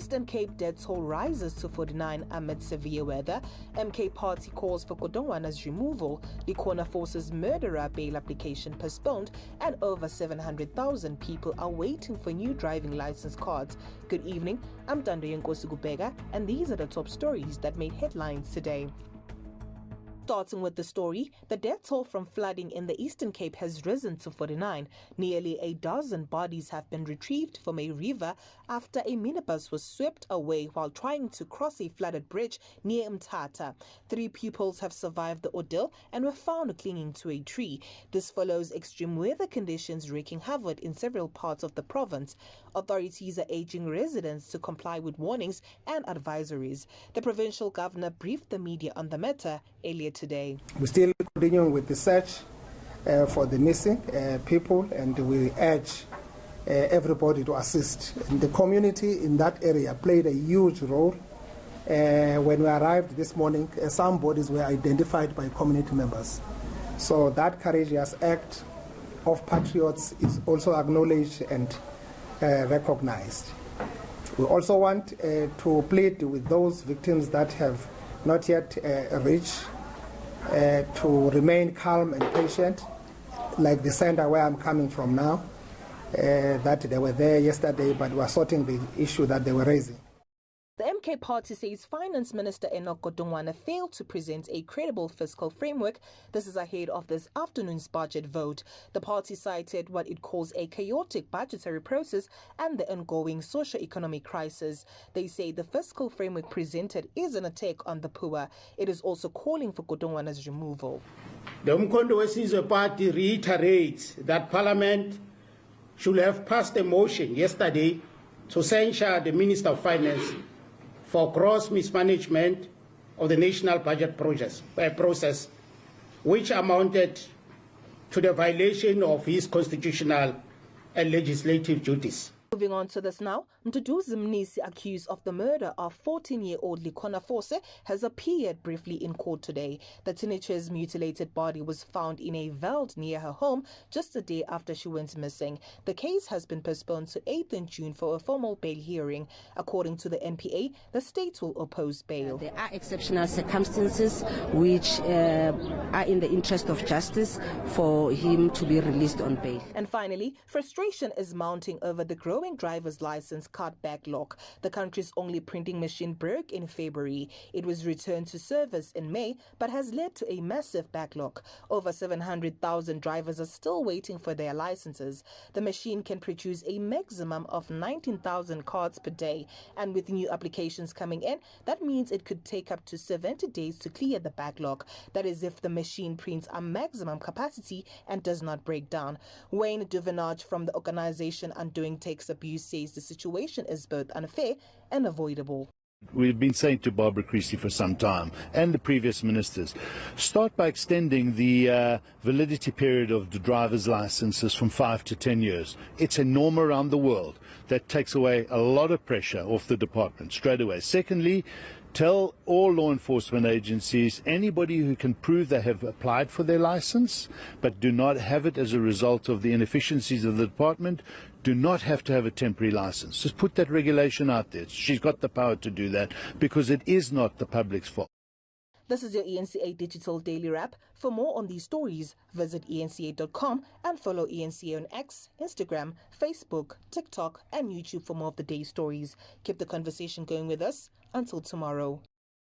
Eastern Cape death toll rises to 49 amid severe weather. MK Party calls for Godongwana's removal. Likhona Force's murderer bail application postponed, and over 700,000 people are waiting for new driving license cards. Good evening, I'm Dando Yenkosi Gubega, and these are the top stories that made headlines today. Starting with the story, the death toll from flooding in the Eastern Cape has risen to 49. Nearly a dozen bodies have been retrieved from a river after a minibus was swept away while trying to cross a flooded bridge near Mthatha. 3 pupils have survived the ordeal and were found clinging to a tree. This follows extreme weather conditions wreaking havoc in several parts of the province. Authorities are urging residents to comply with warnings and advisories. The provincial governor briefed the media on the matter earlier today. We're still continuing with the search for the missing people, and we urge everybody to assist. And the community in that area played a huge role. When we arrived this morning, some bodies were identified by community members. So that courageous act of patriots is also acknowledged and recognized. We also want to plead with those victims that have not yet reached to remain calm and patient, like the center where I'm coming from now, that they were there yesterday, but were sorting the issue that they were raising. The MK Party says Finance Minister Enoch Godongwana failed to present a credible fiscal framework. This is ahead of this afternoon's budget vote. The party cited what it calls a chaotic budgetary process and the ongoing socio-economic crisis. They say the fiscal framework presented is an attack on the poor. It is also calling for Godongwana's removal. The Umkhonto weSizwe Party reiterates that Parliament should have passed a motion yesterday to censure the Minister of Finance for gross mismanagement of the national budget process, which amounted to the violation of his constitutional and legislative duties. Moving on to this now, Mduduzi Mnisi, accused of the murder of 14-year-old Likhona Force, has appeared briefly in court today. The teenager's mutilated body was found in a veld near her home just a day after she went missing. The case has been postponed to 8th June for a formal bail hearing. According to the NPA, the state will oppose bail. There are exceptional circumstances which are in the interest of justice for him to be released on bail. And finally, frustration is mounting over the growing driver's license card backlog. The country's only printing machine broke in February. It was returned to service in May, but has led to a massive backlog. Over 700,000 drivers are still waiting for their licenses. The machine can produce a maximum of 19,000 cards per day, and with new applications coming in, that means it could take up to 70 days to clear the backlog. That is if the machine prints a maximum capacity and does not break down. Wayne Duvenage from the organization Undoing Tax Abuse says the situation is both unfair and avoidable. We've been saying to Barbara Creesley for some time, and the previous ministers, start by extending the validity period of the driver's licenses from 5 to 10 years. It's a norm around the world. That takes away a lot of pressure off the department straight away. Secondly, tell all law enforcement agencies, anybody who can prove they have applied for their license but do not have it as a result of the inefficiencies of the department, do not have to have a temporary license. Just put that regulation out there. She's got the power to do that because it is not the public's fault. This is your ENCA Digital Daily Wrap. For more on these stories, visit enca.com and follow ENCA on X, Instagram, Facebook, TikTok, and YouTube for more of the day's stories. Keep the conversation going with us. Until tomorrow.